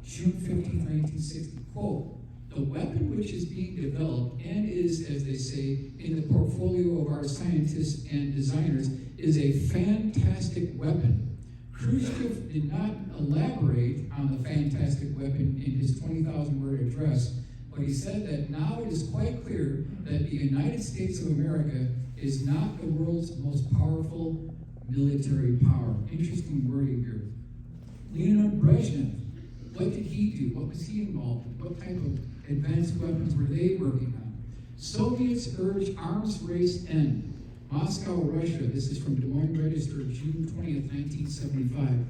June 15, 1960, quote, "The weapon which is being developed and is, as they say, in the portfolio of our scientists and designers, is a fantastic weapon." Khrushchev did not elaborate on the fantastic weapon in his 20,000-word address, but he said that now it is quite clear that the United States of America is not the world's most powerful military power. Interesting wording here. Leonid Brezhnev, what did he do? What was he involved in? What type of advanced weapons were they working on? Soviets urge arms race end. Moscow, Russia. This is from Des Moines Register, June 20th, 1975.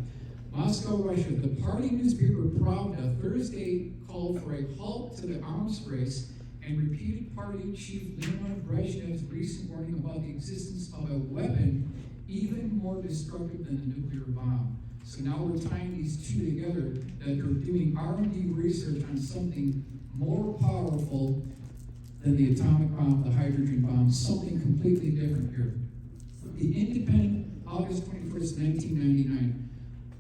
Moscow, Russia. The party newspaper Pravda Thursday called for a halt to the arms race and repeated party chief Leonid Brezhnev's recent warning about the existence of a weapon even more destructive than the nuclear bomb. So now we're tying these two together, that they're doing R&D research on something more powerful than the atomic bomb, the hydrogen bomb, something completely different here. The Independent, August 21st, 1999.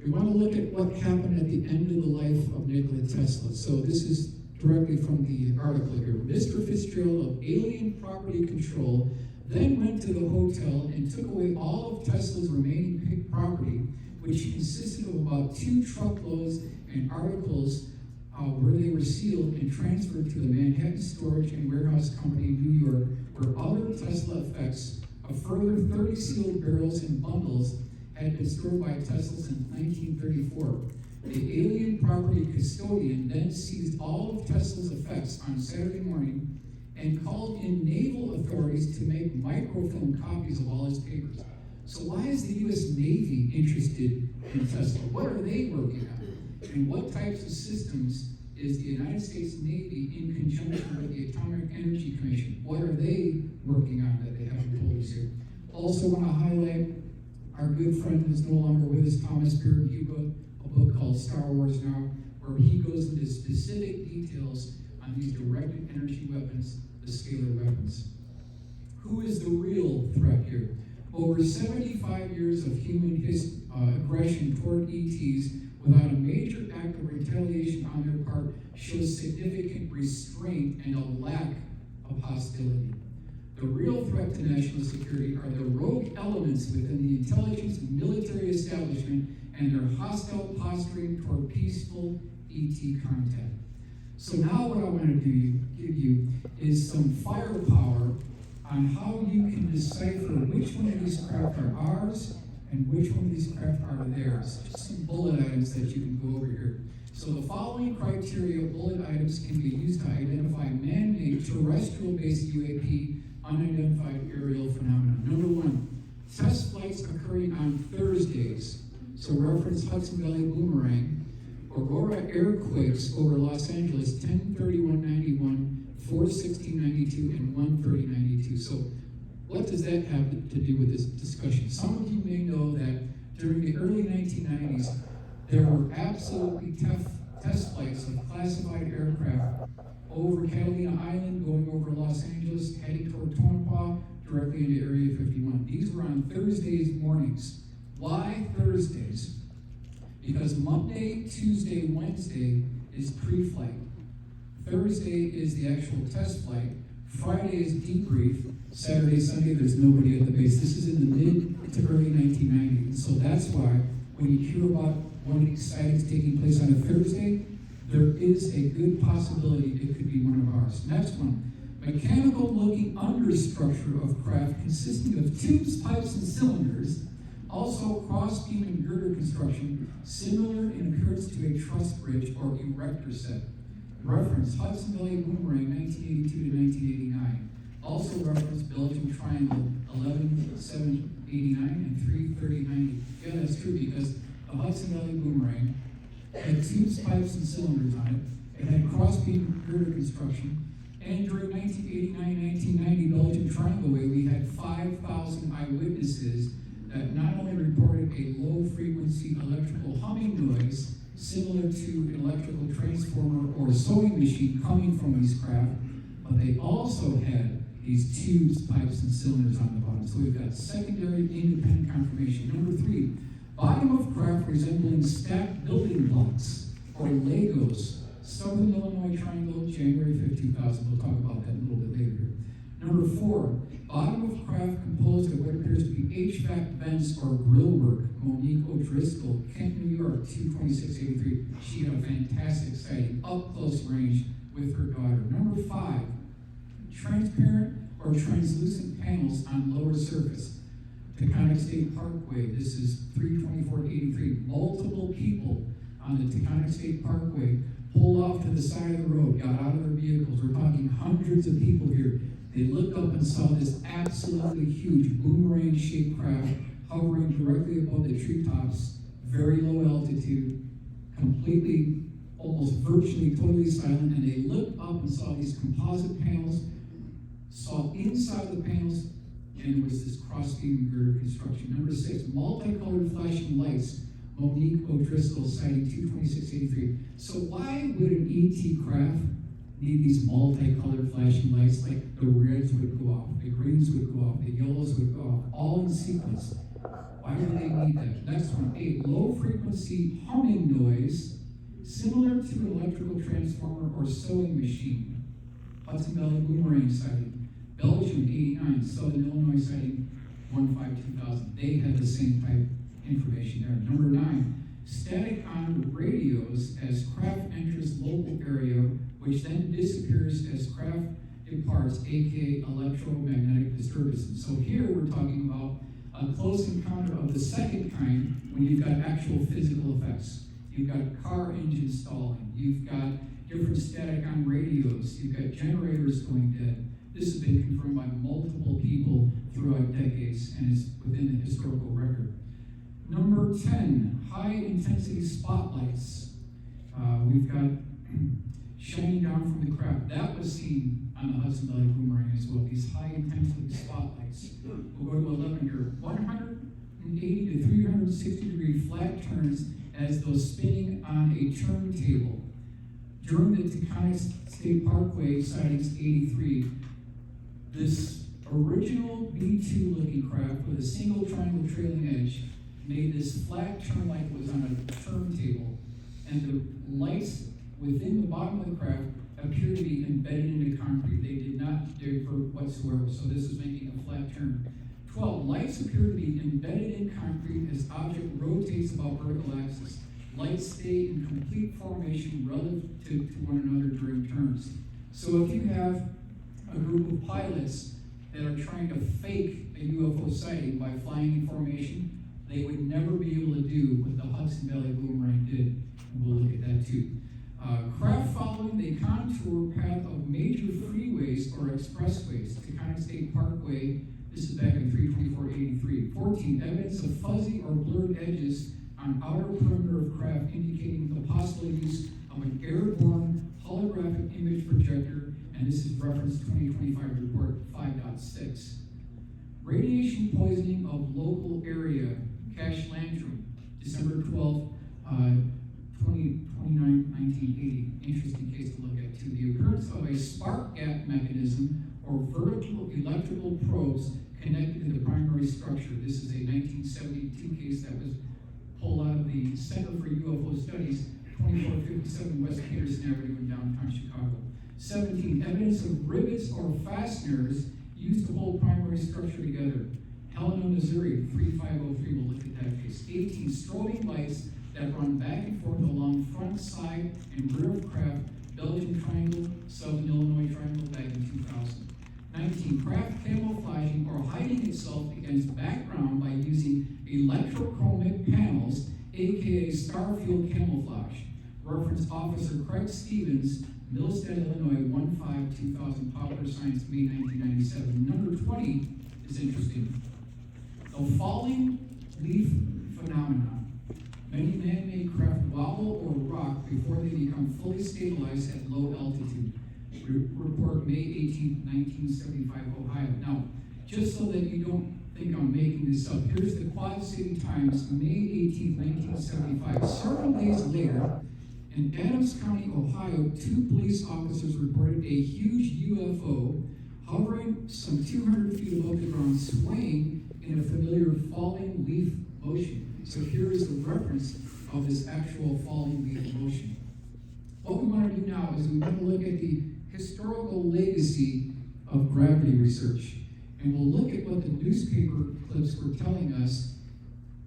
We want to look at what happened at the end of the life of Nikola Tesla. So this is directly from the article here. Mr. Fitzgerald of Alien Property Control then went to the hotel and took away all of Tesla's remaining property, which consisted of about 2 truckloads and articles where they were sealed and transferred to the Manhattan Storage and Warehouse Company in New York, where other Tesla effects, a further 30 sealed barrels and bundles, had been stored by Tesla since 1934. The alien property custodian then seized all of Tesla's effects on Saturday morning and called in naval authorities to make microfilm copies of all his papers. So why is the U.S. Navy interested in Tesla? What are they working on? And what types of systems is the United States Navy in conjunction with the Atomic Energy Commission? What are they working on that they haven't told us here? Also want to highlight our good friend who's no longer with us, Thomas Beard. He wrote a book called Star Wars Now, where he goes into specific details on these directed energy weapons, the scalar weapons. Who is the real threat here? Over 75 years of human aggression toward ETs without a major act of retaliation on their part shows significant restraint and a lack of hostility. The real threat to national security are the rogue elements within the intelligence and military establishment and their hostile posturing toward peaceful ET contact. So now what I want to give you is some firepower on how you can decipher which one of these craft are ours and which one of these craft are theirs. Just some bullet items that you can go over here. So the following criteria bullet items can be used to identify man-made terrestrial-based UAP unidentified aerial phenomena. Number 1, test flights occurring on Thursdays. So reference Hudson Valley Boomerang. Aurora airquakes over Los Angeles, 10/31/91, 4/16/92, and 1/30/92. So what does that have to do with this discussion? Some of you may know that during the early 1990s, there were absolutely test flights of classified aircraft over Catalina Island, going over Los Angeles, heading toward Tonopah, directly into Area 51. These were on Thursdays mornings. Why Thursdays? Because Monday, Tuesday, Wednesday is pre-flight. Thursday is the actual test flight. Friday is debrief. Saturday, Sunday, there's nobody at the base. This is in the mid to early 1990s. And so that's why when you hear about one of these sightings taking place on a Thursday, there is a good possibility it could be one of ours. Next one, mechanical-looking understructure of craft consisting of tubes, pipes, and cylinders, also cross-beam and girder construction, similar in appearance to a truss bridge or erector set. Reference Hudson Valley Boomerang, 1982 to 1989. Also reference Belgium Triangle, 11/7/89 and 3/30/90. Yeah, that's true, because the Hudson Valley Boomerang had tubes, pipes, and cylinders on it. It had cross-beam girder construction. And during 1989-1990 Belgium Triangle Way, we had 5,000 eyewitnesses that not only reported a low-frequency electrical humming noise similar to an electrical transformer or sewing machine coming from these craft, but they also had these tubes, pipes, and cylinders on the bottom. So we've got secondary independent confirmation. Number 3, bottom of craft resembling stacked building blocks or Legos, Southern Illinois Triangle, January 5th, 2000. We'll talk about that a little bit later. Number 4, bottom of craft composed of what appears to be HVAC vents or grill work. Monique O'Driscoll, Kent, New York, 22683. She had a fantastic sighting, up close range with her daughter. Number 5, transparent or translucent panels on lower surface. Taconic State Parkway, this is 32483. Multiple people on the Taconic State Parkway pulled off to the side of the road, got out of their vehicles. We're talking hundreds of people here. They looked up and saw this absolutely huge boomerang-shaped craft hovering directly above the treetops, very low altitude, completely, almost virtually, totally silent, and they looked up and saw these composite panels, saw inside the panels, and it was this cross-beam girder construction. Number 6, multicolored flashing lights. Monique O'Driscoll, sighting 22683. So why would an ET craft need these multicolored flashing lights? Like the reds would go off, the greens would go off, the yellows would go off, all in sequence. Why do they need that? Next one, 8, low frequency humming noise, similar to an electrical transformer or sewing machine. Hudson Valley Boomerang sighting. Belgium, 89, Southern Illinois sighting, 152,000. They had the same type information there. Number 9, static on radios as craft enters local area, which then disappears as craft departs, aka electromagnetic disturbances. So here we're talking about a close encounter of the second kind when you've got actual physical effects. You've got car engines stalling, you've got different static on radios, you've got generators going dead. This has been confirmed by multiple people throughout decades and is within the historical record. Number 10, high-intensity spotlights. We've got shining down from the craft. That was seen on the Hudson Valley Boomerang as well, these high-intensity spotlights. We'll go to 11 here. 180 to 360-degree flat turns as though spinning on a turntable. During the Taconic State Parkway sightings 83, this original B-2 looking craft with a single triangle trailing edge made this flat turn like it was on a turntable, and the lights within the bottom of the craft appear to be embedded into concrete. They did not differ whatsoever, so this is making a flat turn. 12, lights appear to be embedded in concrete as object rotates about vertical axis. Lights stay in complete formation relative to one another during turns. So if you have a group of pilots that are trying to fake a UFO sighting by flying in formation, they would never be able to do what the Hudson Valley Boomerang did. And we'll look at that too. Craft following the contour path of major freeways or expressways. Taconic State Parkway, this is back in 32483. 14, evidence of fuzzy or blurred edges on outer perimeter of craft indicating the possible use of an airborne holographic image projector, and this is reference 2025 report 5.6. Radiation poisoning of local area, Cache Landrum, December 12, 1980. Interesting case to look at too. The occurrence of a spark gap mechanism or vertical electrical probes connected to the primary structure. This is a 1972 case that was pulled out of the Center for UFO Studies, 2457 West Peterson Avenue in downtown Chicago. 17, evidence of rivets or fasteners used to hold primary structure together. Helena, Missouri, 3503, we'll look at that case. 18, strobing lights that run back and forth along front, side, and rear of craft, Belgian Triangle, Southern Illinois Triangle, back in 2000. 19, craft camouflaging or hiding itself against background by using electrochromic panels, aka starfield camouflage. Reference Officer Craig Stevens, Millstead, Illinois, 1/5/2000, Popular Science, May 1997. Number 20 is interesting. The falling leaf phenomenon. Many man-made craft wobble or rock before they become fully stabilized at low altitude. Report May 18, 1975, Ohio. Now, just so that you don't think I'm making this up, here's the Quad City Times, May 18, 1975. Several days later, in Adams County, Ohio, 2 police officers reported a huge UFO hovering some 200 feet above the ground, swaying in a familiar falling leaf motion. So here is the reference of this actual falling leaf motion. is we want to look at the historical legacy of gravity research. And we'll look at what the newspaper clips were telling us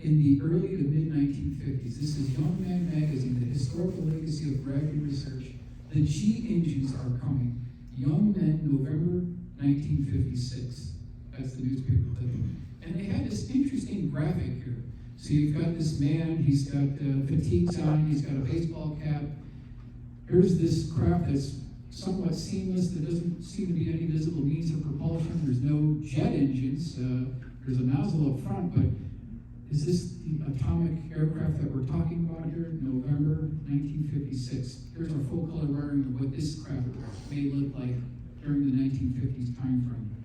in the early to mid-1950s. This is Young Man Magazine, the historical legacy of gravity research. The G engines are coming. Young Men, November 1956. That's the newspaper clip. And they had this interesting graphic here. So you've got this man, he's got fatigues on, he's got a baseball cap. Here's this craft that's somewhat seamless, there doesn't seem to be any visible means of propulsion. There's no jet engines. There's a nozzle up front, but is this the atomic aircraft that we're talking about here? November 1956. Here's our full color rendering of what this craft may look like during the 1950s time frame.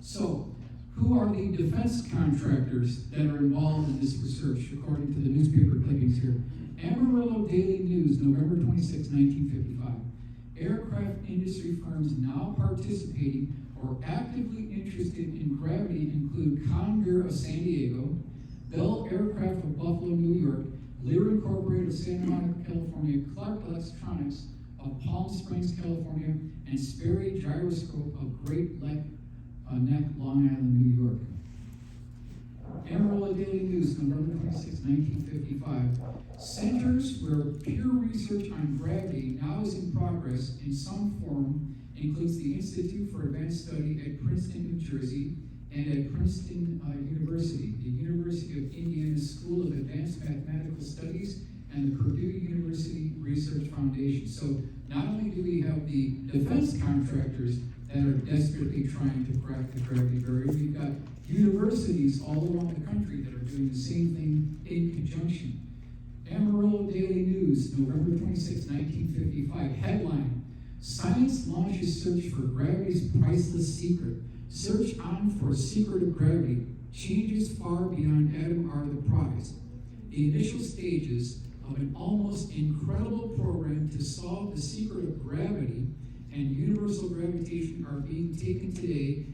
So, who are the defense contractors that are involved in this research, according to the newspaper clippings here? Amarillo Daily News, November 26, 1955. Aircraft industry firms now participating or actively interested in gravity include Greer of San Diego, Bell Aircraft of Buffalo, New York, Lear Incorporated of Santa Monica, California, Clark Electronics of Palm Springs, California, and Sperry Gyroscope of Great Neck, Long Island, New York. Amarillo Daily News, November 26, 1955. Centers where peer research on gravity now is in progress in some form includes the Institute for Advanced Study at Princeton, New Jersey, and at Princeton University, the University of Indiana School of Advanced Mathematical Studies, and the Purdue University Research Foundation. So not only do we have the defense contractors that are desperately trying to crack the gravity barrier, we've got universities all around the country that are doing the same thing in conjunction. Amarillo Daily News, November 26, 1955, headline, Science launches search for gravity's priceless secret. Search on for secret of gravity. Changes far beyond atom are the prize. The initial stages of an almost incredible program to solve the secret of gravity and universal gravitation are being taken today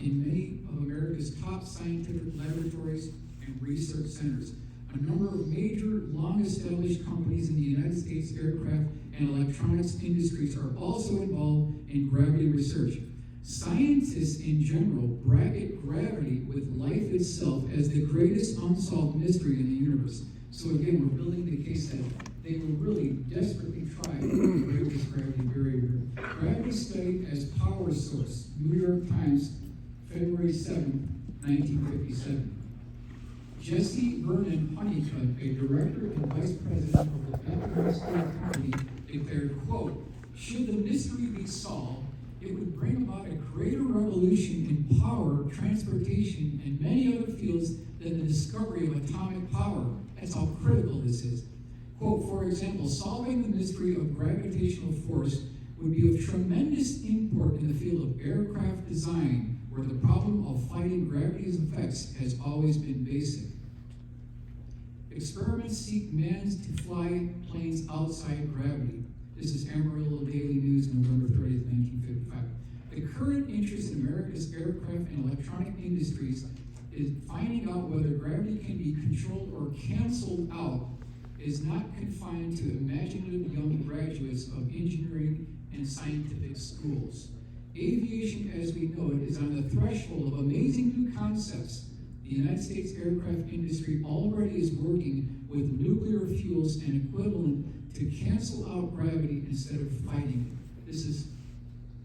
in many of America's top scientific laboratories and research centers. A number of major, long-established companies in the United States aircraft and electronics industries are also involved in gravity research. Scientists in general bracket gravity with life itself as the greatest unsolved mystery in the universe. So again, we're building the case that they will really desperately try to break this gravity barrier. Gravity studied as power source. New York Times, February 7, 1957. Jesse Vernon Honeycutt, a director and vice president of the Pentagon State Company, declared, quote, should the mystery be solved, it would bring about a greater revolution in power, transportation, and many other fields than the discovery of atomic power. That's how critical this is. Quote, for example, solving the mystery of gravitational force would be of tremendous import in the field of aircraft design, where the problem of fighting gravity's effects has always been basic. Experiments seek men to fly planes outside gravity. This is Amarillo Daily News, November 30th, 1955. The current interest in America's aircraft and electronic industries is finding out whether gravity can be controlled or canceled out is not confined to imaginative young graduates of engineering and scientific schools. Aviation as we know it is on the threshold of amazing new concepts. The United States aircraft industry already is working with nuclear fuels and equivalent to cancel out gravity instead of fighting it. This is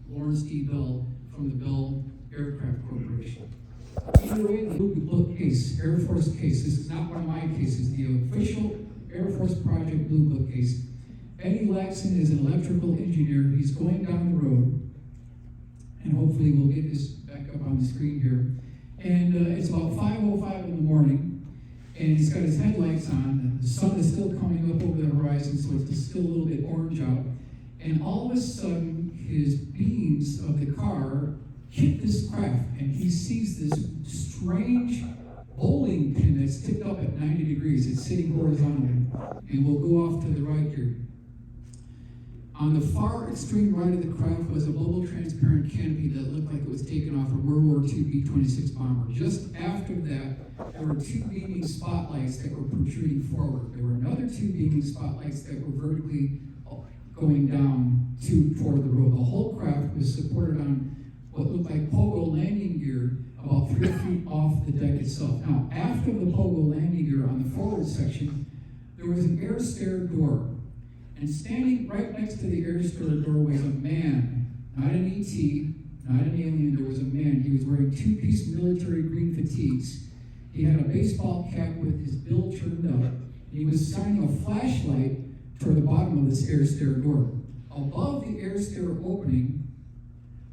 Lawrence D. Bell from the Bell Aircraft Corporation. Either way, the Blue Book case, Air Force case, this is not one of my cases, the official Air Force Project Blue Book case. Eddie Laxon is an electrical engineer. He's going down the road, and hopefully we'll get this back up on the screen here. And it's about 5:05 in the morning, and he's got his headlights on. The sun is still coming up over the horizon, so it's still a little bit orange out. And all of a sudden, his beams of the car hit this craft, and he sees this strange bowling pin that's tipped up at 90 degrees. It's sitting horizontally, and we'll go off to the right here. On the far extreme right of the craft was a bubble transparent canopy that looked like it was taken off a World War II B-26 bomber. Just after that, there were two beaming spotlights that were protruding forward. There were another two beaming spotlights that were vertically going down toward the road. The whole craft was supported on what looked like pogo landing gear about 3 feet off the deck itself. Now, after the pogo landing gear on the forward section, there was an air stair door. And standing right next to the air stair door was a man, not an ET, not an alien, there was a man. He was wearing 2-piece military green fatigues. He had a baseball cap with his bill turned up. He was shining a flashlight toward the bottom of this air stair door. Above the air stair opening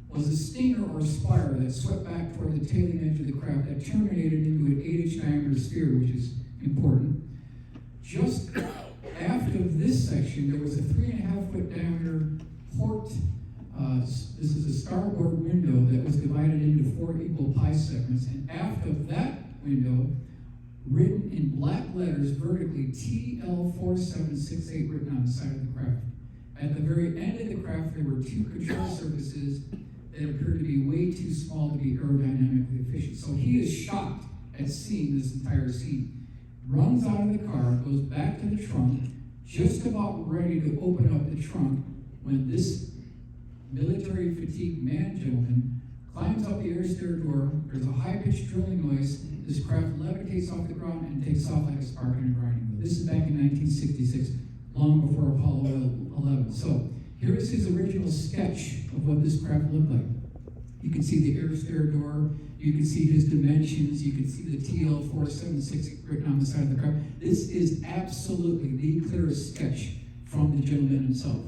was a stinger or spire that swept back toward the tailing edge of the craft that terminated into an 8-inch diameter sphere, which is important. Just after this section, there was a 3.5-foot diameter port. This is a starboard window that was divided into 4 equal pie segments. And after that window, written in black letters vertically, TL4768 written on the side of the craft. At the very end of the craft, there were 2 control surfaces that appeared to be way too small to be aerodynamically efficient. So he is shocked at seeing this entire scene. Runs out of the car, goes back to the trunk, just about ready to open up the trunk when this military fatigued gentleman climbs up the air stair door. There's a high-pitched drilling noise. This craft levitates off the ground and takes off like a spark in a grinding wheel. This is back in 1966, long before Apollo 11. So here is his original sketch of what this craft looked like. You can see the air stair door. You can see his dimensions. You can see the TL476 written on the side of the craft. This is absolutely the clearest sketch from the gentleman himself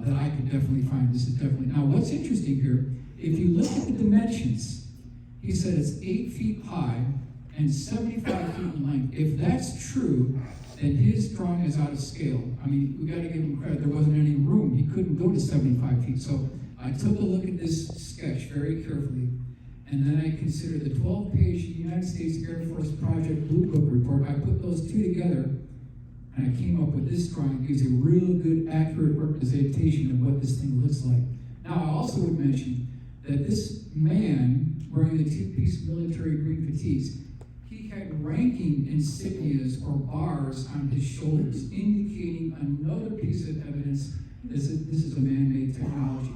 that I could definitely find. This is definitely. Now, what's interesting here, if you look at the dimensions, he said it's 8 feet high and 75 feet in length. If that's true, then his drawing is out of scale. I mean, we got to give him credit. There wasn't any room. He couldn't go to 75 feet. So I took a look at this sketch very carefully, and then I considered the 12-page United States Air Force Project Blue Book report. I put those 2 together, and I came up with this drawing. It gives a real good, accurate representation of what this thing looks like. Now, I also would mention that this man wearing the 2-piece military green fatigues, he had ranking insignias or bars on his shoulders, indicating another piece of evidence this is a man-made technology.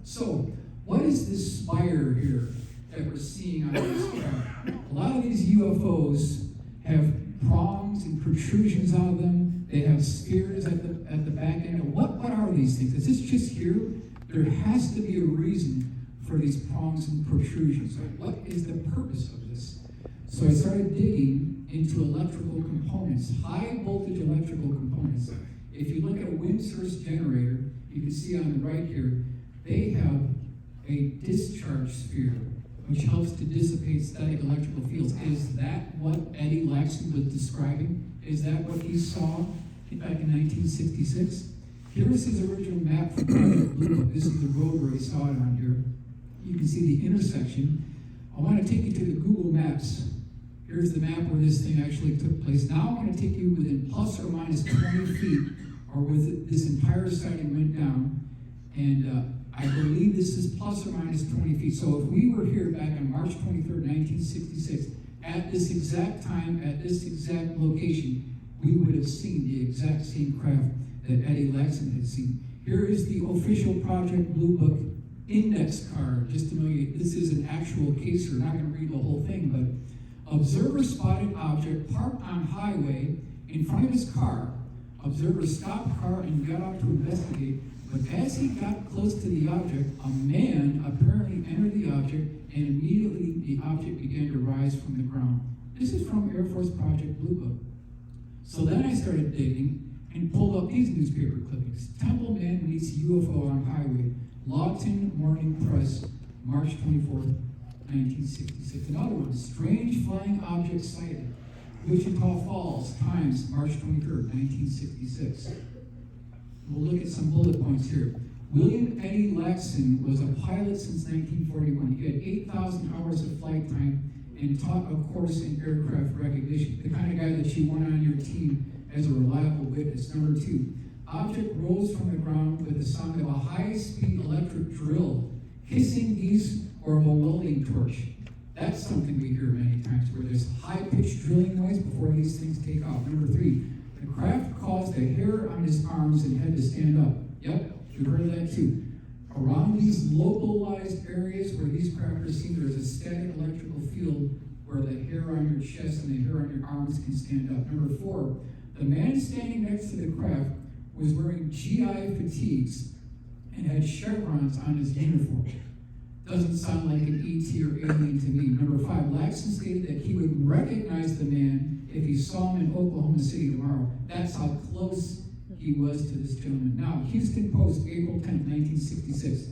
So, what is this spire here that we're seeing on this craft? A lot of these UFOs have prongs and protrusions out of them. They have spheres at the back end. What are these things? Is this just here? There has to be a reason for these prongs and protrusions. What is the purpose of this? So I started digging into electrical components, high voltage electrical components. If you look at a wind source generator, you can see on the right here, they have a discharge sphere, which helps to dissipate static electrical fields. Is that what Eddie Laxton was describing? Is that what he saw back in 1966? Here is his original map from Project Blue Book. This is the road where he saw it on here. You can see the intersection. I want to take you to the Google Maps. Here's the map where this thing actually took place. Now I'm going to take you within plus or minus 20 feet, or with this entire sighting went down. And I believe this is plus or minus 20 feet. So if we were here back on March 23rd, 1966, at this exact time, at this exact location, we would have seen the exact same craft that Eddie Laxton had seen. Here is the official Project Blue Book index card, just to know this is an actual case. We're not going to read the whole thing, but observer spotted object parked on highway in front of his car. Observer stopped car and got out to investigate, but as he got close to the object, a man apparently entered the object, and immediately the object began to rise from the ground. This is from Air Force Project Blue Book. So then I started digging and pulled up these newspaper clippings. Temple man meets UFO on highway. Lawton Morning Press, March 24th, 1966. Another one, strange flying object sighted. Wichita Falls, Times, March 23rd, 1966. We'll look at some bullet points here. William Eddie Laxton was a pilot since 1941. He had 8,000 hours of flight time and taught a course in aircraft recognition. The kind of guy that you want on your team as a reliable witness. Number 2, object rose from the ground with the sound of a high-speed electric drill hissing geese or a welding torch. That's something we hear many times, where there's high-pitched drilling noise before these things take off. Number 3, The craft caused the hair on his arms and head to stand up. Yep, you heard of that too. Around these localized areas where these craft are seen, there's a static electrical field where the hair on your chest and the hair on your arms can stand up. Number 4, the man standing next to the craft was wearing GI fatigues and had chevrons on his uniform. Doesn't sound like an ET or alien to me. Number 5, Laxton stated that he would recognize the man if he saw him in Oklahoma City tomorrow. That's how close he was to this gentleman. Now, Houston Post, April 10, 1966.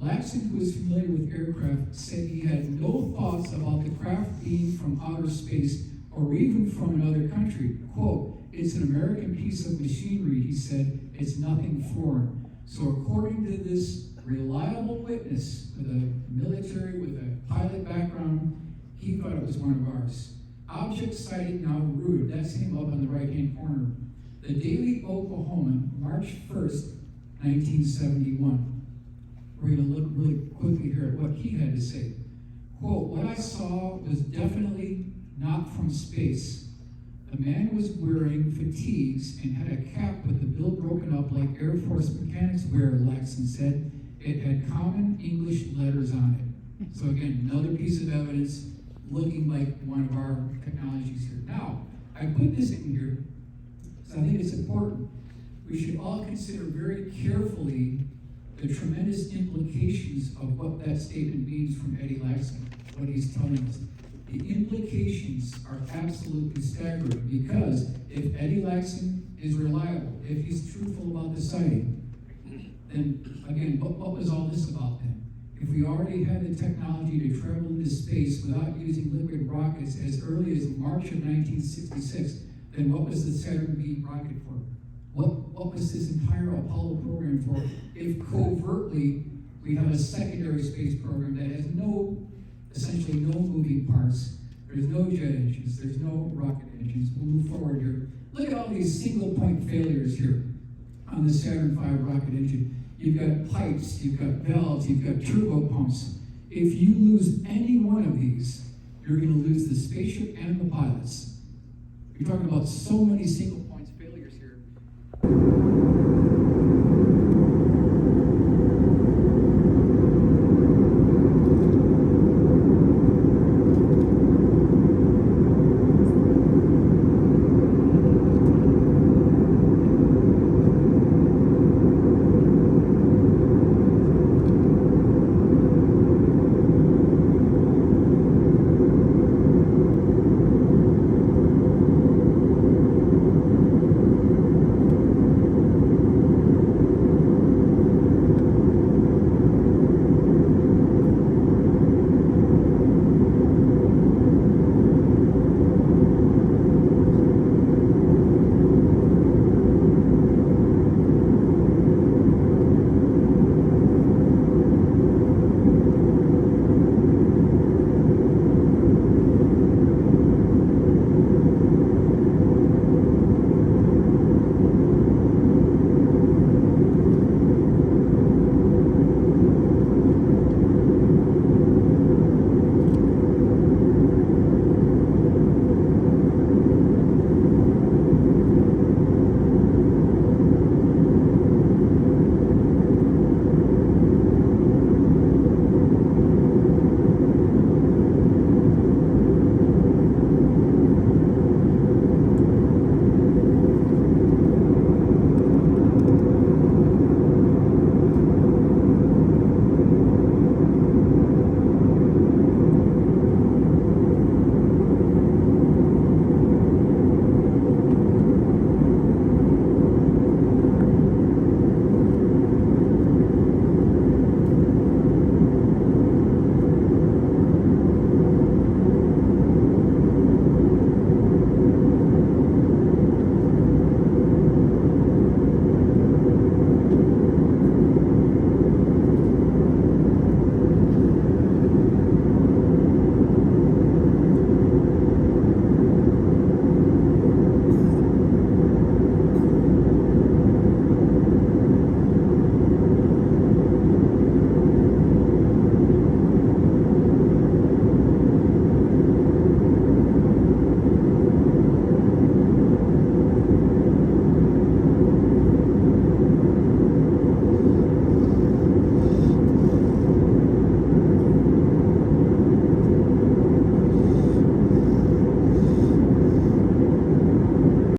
Laxton, who was familiar with aircraft, said he had no thoughts about the craft being from outer space or even from another country. Quote, "It's an American piece of machinery," he said. "It's nothing foreign." So according to this reliable witness with a military, with a pilot background, he thought it was one of ours. Object sighting now rooted. That's him up on the right-hand corner. The Daily Oklahoman, March 1st, 1971. We're going to look really quickly here at what he had to say. Quote, "What I saw was definitely not from space. The man was wearing fatigues and had a cap with the bill broken up like Air Force mechanics wear," Laxton said. "It had common English letters on it." So again, another piece of evidence looking like one of our technologies here. Now, I put this in here because I think it's important. We should all consider very carefully the tremendous implications of what that statement means from Eddie Laxton, what he's telling us. The implications are absolutely staggering because if Eddie Laxton is reliable, if he's truthful about the sighting, then again, what was all this about then? If we already had the technology to travel into space without using liquid rockets as early as March of 1966, then what was the Saturn V rocket for? What was this entire Apollo program for if covertly we have a secondary space program that has essentially no moving parts? There's no jet engines, there's no rocket engines. We'll move forward here. Look at all these single point failures here on the Saturn V rocket engine. You've got pipes, you've got valves, you've got turbo pumps. If you lose any one of these, you're going to lose the spaceship and the pilots. You're talking about so many single points failures here.